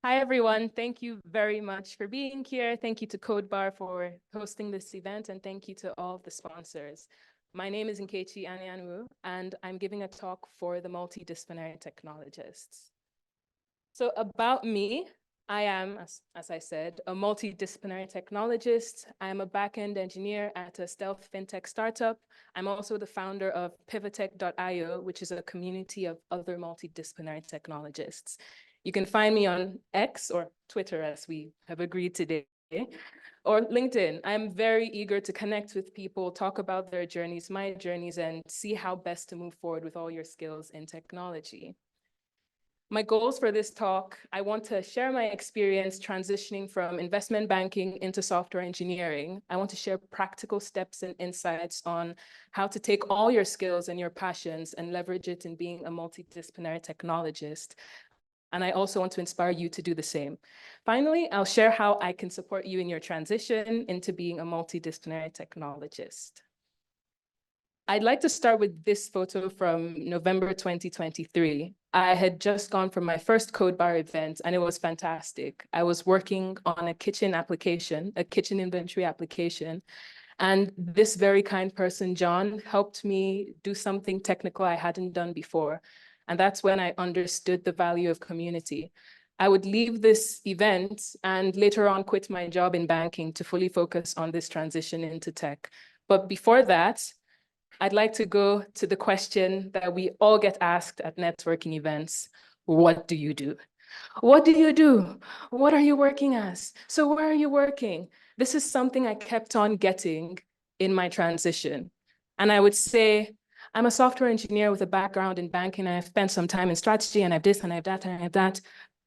Hi, everyone. Thank you very much for being here. Thank you to codebar for hosting this event, and thank you to all of the sponsors. My name is Nkechi Anyanwu, and I'm giving a talk for the Multidisciplinary Technologists. So about me, I am, as I said, a multidisciplinary technologist. I'm a backend engineer at a stealth fintech startup. I'm also the founder of pivotech.io, which is a community of other multidisciplinary technologists. You can find me on X or Twitter, as we have agreed today, or LinkedIn. I'm very eager to connect with people, talk about their journeys, my journeys, and see how best to move forward with all your skills in technology. My goals for this talk, I want to share my experience transitioning from investment banking into software engineering. I want to share practical steps and insights on how to take all your skills and your passions and leverage it in being a multidisciplinary technologist. And I also want to inspire you to do the same. Finally, I'll share how I can support you in your transition into being a multidisciplinary technologist. I'd like to start with this photo from November 2023. I had just gone from my first codebar event, and it was fantastic. I was working on a kitchen application, a kitchen inventory application, and this very kind person, John, helped me do something technical I hadn't done before. And that's when I understood the value of community. I would leave this event and later on quit my job in banking to fully focus on this transition into tech. But before that, I'd like to go to the question that we all get asked at networking events. What do you do? What do you do? What are you working as? So where are you working? This is something I kept on getting in my transition. And I would say, I'm a software engineer with a background in banking. I've spent some time in strategy, and I've this, and I've that, and I've that.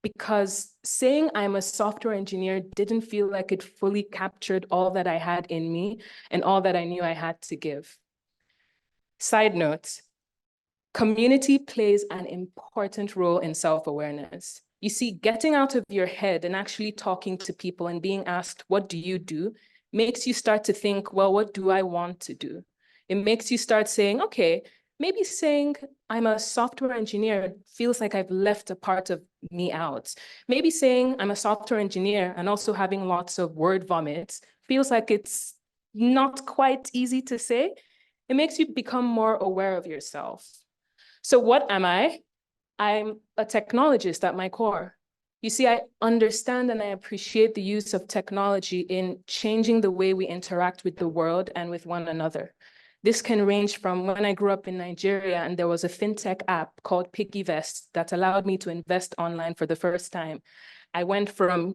Because saying I'm a software engineer didn't feel like it fully captured all that I had in me and all that I knew I had to give. Side note, community plays an important role in self-awareness. You see, getting out of your head and actually talking to people and being asked, what do you do, makes you start to think, well, what do I want to do? It makes you start saying, okay, maybe saying I'm a software engineer feels like I've left a part of me out. Maybe saying I'm a software engineer and also having lots of word vomits feels like it's not quite easy to say. It makes you become more aware of yourself. So what am I? I'm a technologist at my core. You see, I understand and I appreciate the use of technology in changing the way we interact with the world and with one another. This can range from when I grew up in Nigeria and there was a fintech app called PiggyVest that allowed me to invest online for the first time. I went from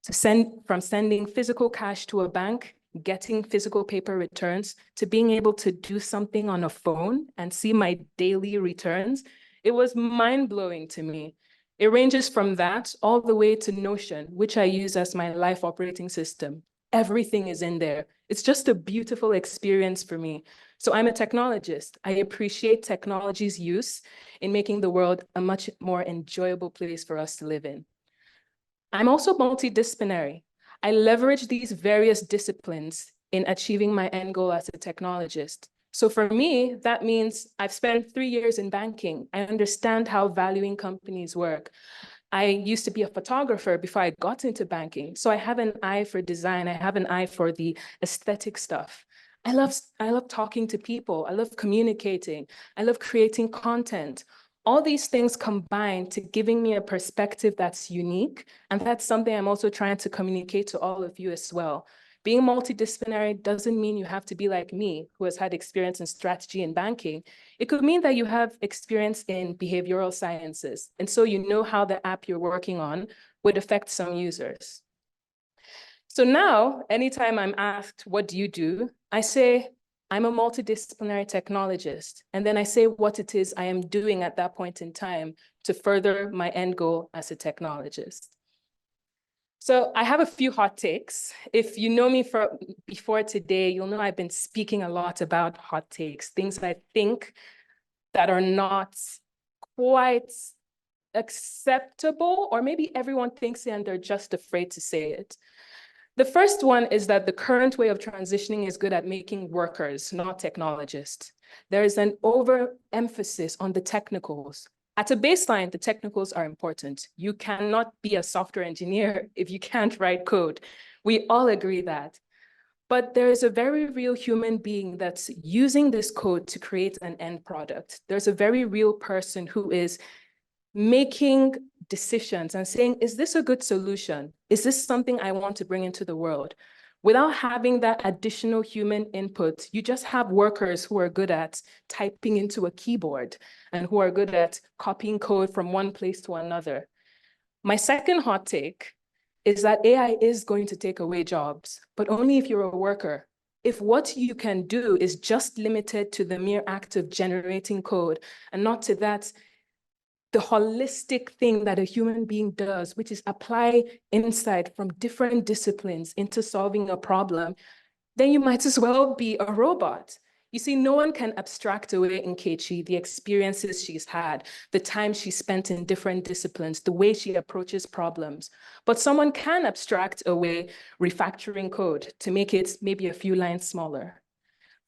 sending physical cash to a bank, getting physical paper returns, to being able to do something on a phone and see my daily returns. It was mind-blowing to me. It ranges from that all the way to Notion, which I use as my life operating system. Everything is in there. It's just a beautiful experience for me. So I'm a technologist. I appreciate technology's use in making the world a much more enjoyable place for us to live in. I'm also multidisciplinary. I leverage these various disciplines in achieving my end goal as a technologist. So for me, that means I've spent 3 years in banking. I understand how valuing companies work. I used to be a photographer before I got into banking. So I have an eye for design. I have an eye for the aesthetic stuff. I love talking to people. I love communicating. I love creating content. All these things combine to giving me a perspective that's unique. And that's something I'm also trying to communicate to all of you as well. Being multidisciplinary doesn't mean you have to be like me, who has had experience in strategy and banking. It could mean that you have experience in behavioral sciences. And so you know how the app you're working on would affect some users. So now, anytime I'm asked, what do you do? I say, I'm a multidisciplinary technologist. And then I say what it is I am doing at that point in time to further my end goal as a technologist. So I have a few hot takes. If you know me before today, you'll know I've been speaking a lot about hot takes, things I think that are not quite acceptable, or maybe everyone thinks it and they're just afraid to say it. The first one is that the current way of transitioning is good at making workers, not technologists. There is an overemphasis on the technicals. At a baseline, the technicals are important. You cannot be a software engineer if you can't write code. We all agree that. But there is a very real human being that's using this code to create an end product. There's a very real person who is making decisions and saying, is this a good solution? Is this something I want to bring into the world? Without having that additional human input, you just have workers who are good at typing into a keyboard and who are good at copying code from one place to another. My second hot take is that AI is going to take away jobs, but only if you're a worker. If what you can do is just limited to the mere act of generating code and not to that, the holistic thing that a human being does, which is apply insight from different disciplines into solving a problem, then you might as well be a robot. You see, no one can abstract away Nkechi, the experiences she's had, the time she spent in different disciplines, the way she approaches problems. But someone can abstract away refactoring code to make it maybe a few lines smaller.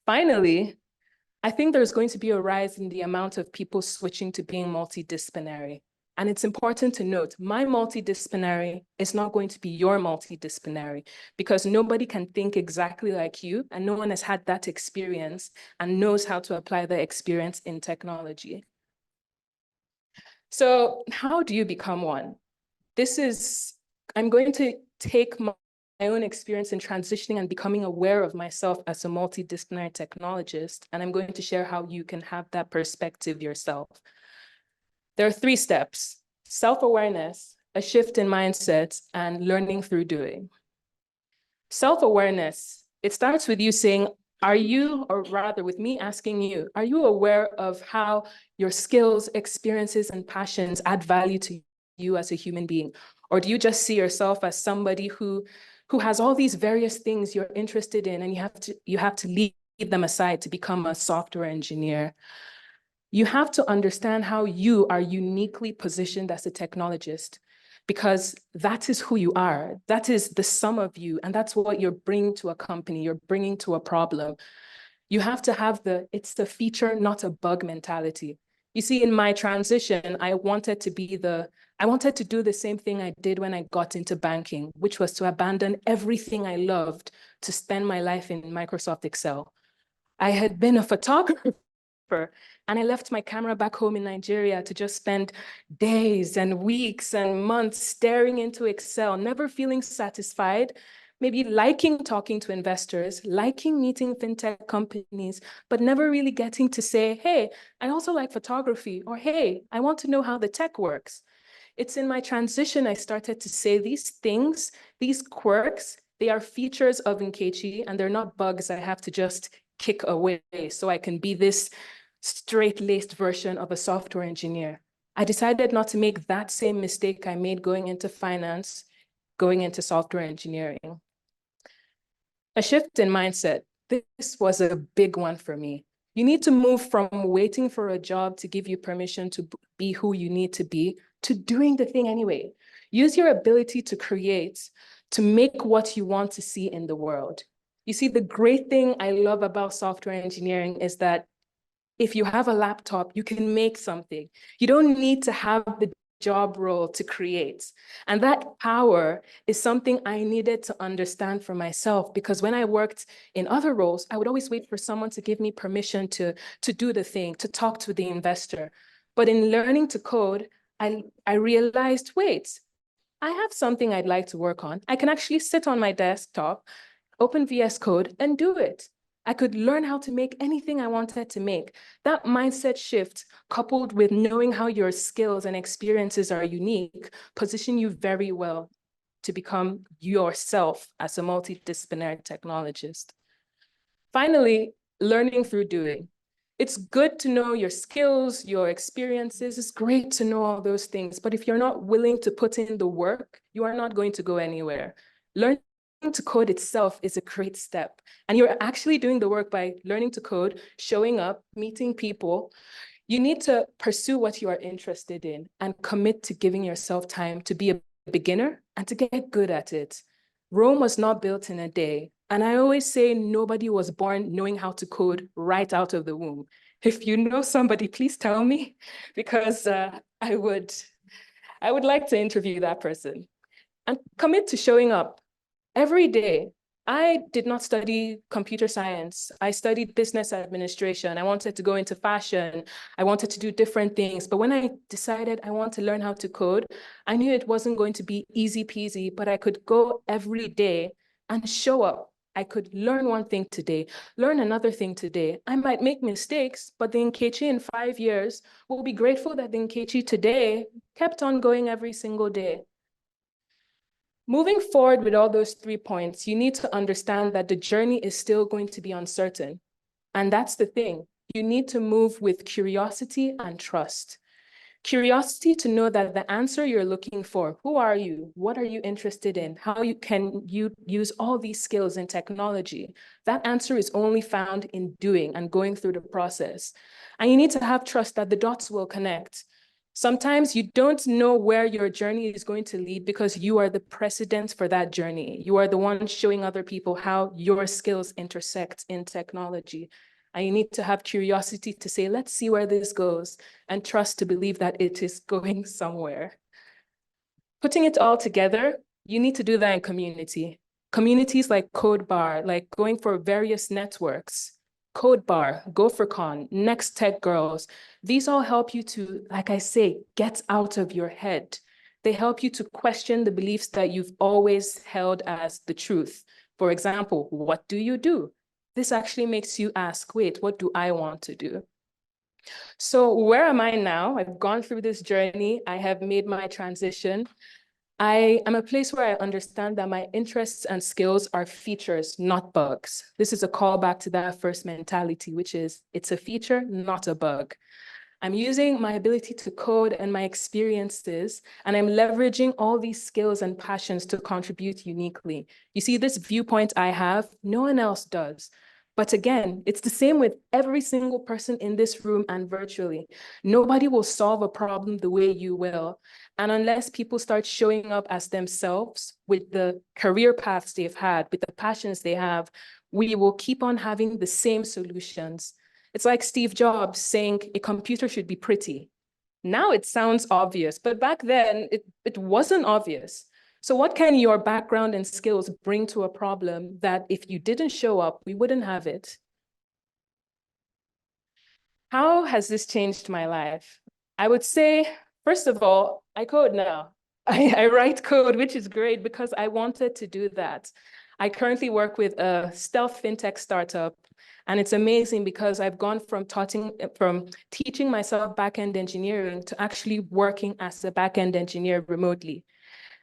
Finally, I think there's going to be a rise in the amount of people switching to being multidisciplinary. And it's important to note, my multidisciplinary is not going to be your multidisciplinary because nobody can think exactly like you and no one has had that experience and knows how to apply the experience in technology. So how do you become one? I'm going to take my own experience in transitioning and becoming aware of myself as a multidisciplinary technologist, and I'm going to share how you can have that perspective yourself. There are 3 steps: self-awareness, a shift in mindset, and learning through doing. Self-awareness, it starts with you saying, are you, or rather with me asking you, are you aware of how your skills, experiences, and passions add value to you as a human being? Or do you just see yourself as somebody who has all these various things you're interested in and you have to leave them aside to become a software engineer? You have to understand how you are uniquely positioned as a technologist, because that is who you are. That is the sum of you, and that's what you're bringing to a company, you're bringing to a problem. You have to have it's the feature, not a bug mentality. You see, in my transition, I wanted to do the same thing I did when I got into banking, which was to abandon everything I loved to spend my life in Microsoft Excel. I had been a photographer and I left my camera back home in Nigeria to just spend days and weeks and months staring into Excel, never feeling satisfied, maybe liking talking to investors, liking meeting fintech companies, but never really getting to say, hey, I also like photography, or hey, I want to know how the tech works. It's in my transition I started to say these things, these quirks, they are features of Nkechi and they're not bugs I have to just kick away so I can be this straight-laced version of a software engineer. I decided not to make that same mistake I made going into finance, going into software engineering. A shift in mindset. This was a big one for me. You need to move from waiting for a job to give you permission to be who you need to be, to doing the thing anyway. Use your ability to create, to make what you want to see in the world. You see, the great thing I love about software engineering is that if you have a laptop, you can make something. You don't need to have the job role to create. And that power is something I needed to understand for myself, because when I worked in other roles, I would always wait for someone to give me permission to do the thing, to talk to the investor. But in learning to code, I realized, wait, I have something I'd like to work on. I can actually sit on my desktop, open VS Code and do it. I could learn how to make anything I wanted to make. That mindset shift, coupled with knowing how your skills and experiences are unique, position you very well to become yourself as a multidisciplinary technologist. Finally, learning through doing. It's good to know your skills, your experiences. It's great to know all those things. But if you're not willing to put in the work, you are not going to go anywhere. Learning to code itself is a great step. And you're actually doing the work by learning to code, showing up, meeting people. You need to pursue what you are interested in and commit to giving yourself time to be a beginner and to get good at it. Rome was not built in a day. And I always say nobody was born knowing how to code right out of the womb. If you know somebody, please tell me, because I would like to interview that person. And commit to showing up every day. I did not study computer science. I studied business administration. I wanted to go into fashion. I wanted to do different things. But when I decided I want to learn how to code, I knew it wasn't going to be easy peasy, but I could go every day and show up. I could learn one thing today, learn another thing today. I might make mistakes, but the Nkechi in 5 years will be grateful that the Nkechi today kept on going every single day. Moving forward with all those 3 points, you need to understand that the journey is still going to be uncertain. And that's the thing. You need to move with curiosity and trust. Curiosity to know that the answer you're looking for, who are you? What are you interested in? How can you use all these skills in technology? That answer is only found in doing and going through the process. And you need to have trust that the dots will connect. Sometimes you don't know where your journey is going to lead because you are the precedent for that journey. You are the one showing other people how your skills intersect in technology. And you need to have curiosity to say, let's see where this goes, and trust to believe that it is going somewhere. Putting it all together, you need to do that in community. Communities like codebar, like going for various networks, codebar, GopherCon, Next Tech Girls, these all help you to, like I say, get out of your head. They help you to question the beliefs that you've always held as the truth. For example, what do you do? This actually makes you ask, wait, what do I want to do? So where am I now? I've gone through this journey. I have made my transition. I am a place where I understand that my interests and skills are features, not bugs. This is a callback to that first mentality, which is it's a feature, not a bug. I'm using my ability to code and my experiences, and I'm leveraging all these skills and passions to contribute uniquely. You see, this viewpoint I have, no one else does. But again, it's the same with every single person in this room and virtually. Nobody will solve a problem the way you will. And unless people start showing up as themselves with the career paths they've had, with the passions they have, we will keep on having the same solutions. It's like Steve Jobs saying a computer should be pretty. Now it sounds obvious, but back then it wasn't obvious. So what can your background and skills bring to a problem that if you didn't show up, we wouldn't have it? How has this changed my life? I would say, first of all, I code now. I write code, which is great because I wanted to do that. I currently work with a stealth fintech startup, and it's amazing because I've gone from teaching myself backend engineering to actually working as a backend engineer remotely.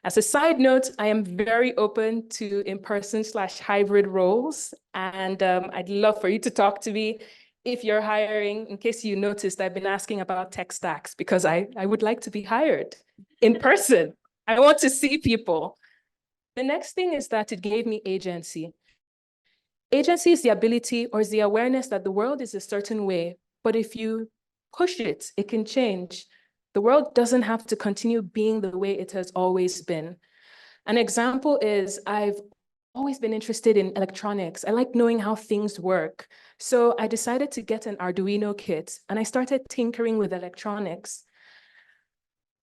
As a side note, I am very open to in-person/hybrid roles, and I'd love for you to talk to me if you're hiring. In case you noticed, I've been asking about tech stacks because I would like to be hired in person. I want to see people. The next thing is that it gave me agency. Agency is the ability or is the awareness that the world is a certain way, but if you push it, it can change. The world doesn't have to continue being the way it has always been. An example is I've always been interested in electronics. I like knowing how things work. So I decided to get an Arduino kit and I started tinkering with electronics.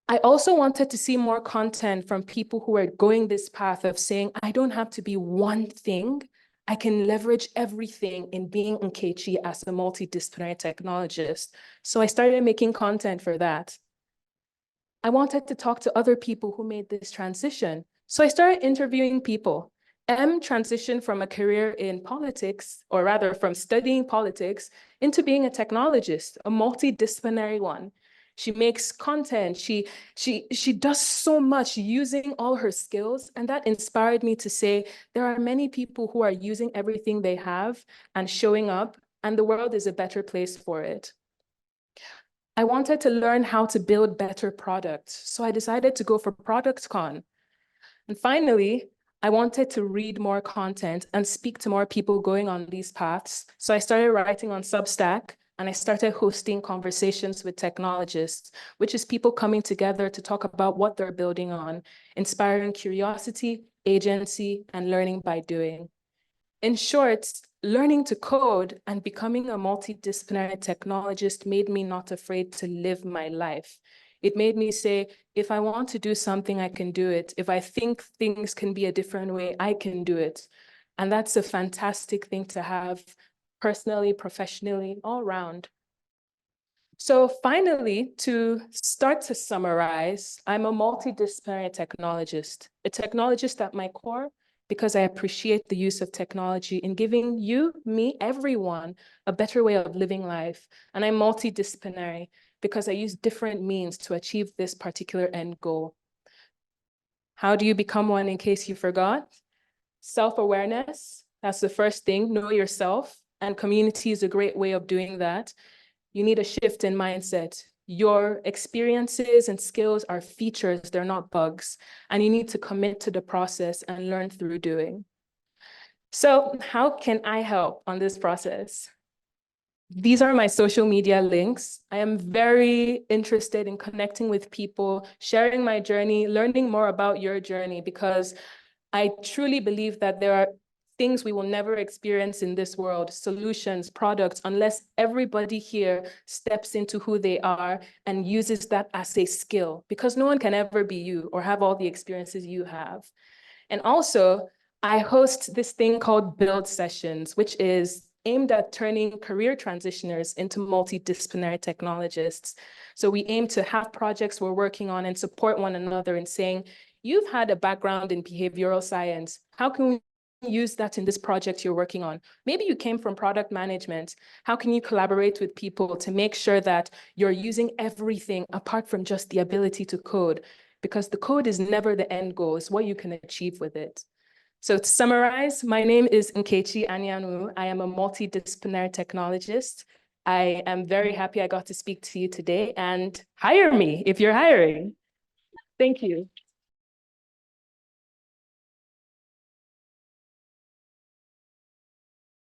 I also wanted to see more content from people who are going this path of saying, I don't have to be one thing. I can leverage everything in being Nkechi as a multidisciplinary technologist. So I started making content for that. I wanted to talk to other people who made this transition. So I started interviewing people. M transitioned from a career in politics, or rather from studying politics, into being a technologist, a multidisciplinary one. She makes content, she does so much using all her skills, and that inspired me to say, there are many people who are using everything they have and showing up, and the world is a better place for it. I wanted to learn how to build better products, so I decided to go for ProductCon. And finally, I wanted to read more content and speak to more people going on these paths. So I started writing on Substack and I started hosting conversations with technologists, which is people coming together to talk about what they're building on, inspiring curiosity, agency, and learning by doing. In short, learning to code and becoming a multidisciplinary technologist made me not afraid to live my life. It made me say, if I want to do something, I can do it. If I think things can be a different way, I can do it. And that's a fantastic thing to have personally, professionally, all around. So finally, to start to summarize, I'm a multidisciplinary technologist, a technologist at my core, because I appreciate the use of technology in giving you, me, everyone, a better way of living life. And I'm multidisciplinary because I use different means to achieve this particular end goal. How do you become one, in case you forgot? Self-awareness, that's the first thing, know yourself, and community is a great way of doing that. You need a shift in mindset. Your experiences and skills are features, they're not bugs. And you need to commit to the process and learn through doing. So how can I help on this process? These are my social media links. I am very interested in connecting with people, sharing my journey, learning more about your journey, because I truly believe that there are things we will never experience in this world, solutions, products, unless everybody here steps into who they are and uses that as a skill, because no one can ever be you or have all the experiences you have. And also, I host this thing called Build Sessions, which is aimed at turning career transitioners into multidisciplinary technologists. So we aim to have projects we're working on and support one another in saying, you've had a background in behavioral science. How can we use that in this project you're working on? Maybe you came from product management. How can you collaborate with people to make sure that you're using everything apart from just the ability to code? Because the code is never the end goal, it's what you can achieve with it. So to summarize, my name is Nkechi Anyanwu. I am a multidisciplinary technologist. I am very happy I got to speak to you today, and hire me if you're hiring. Thank you.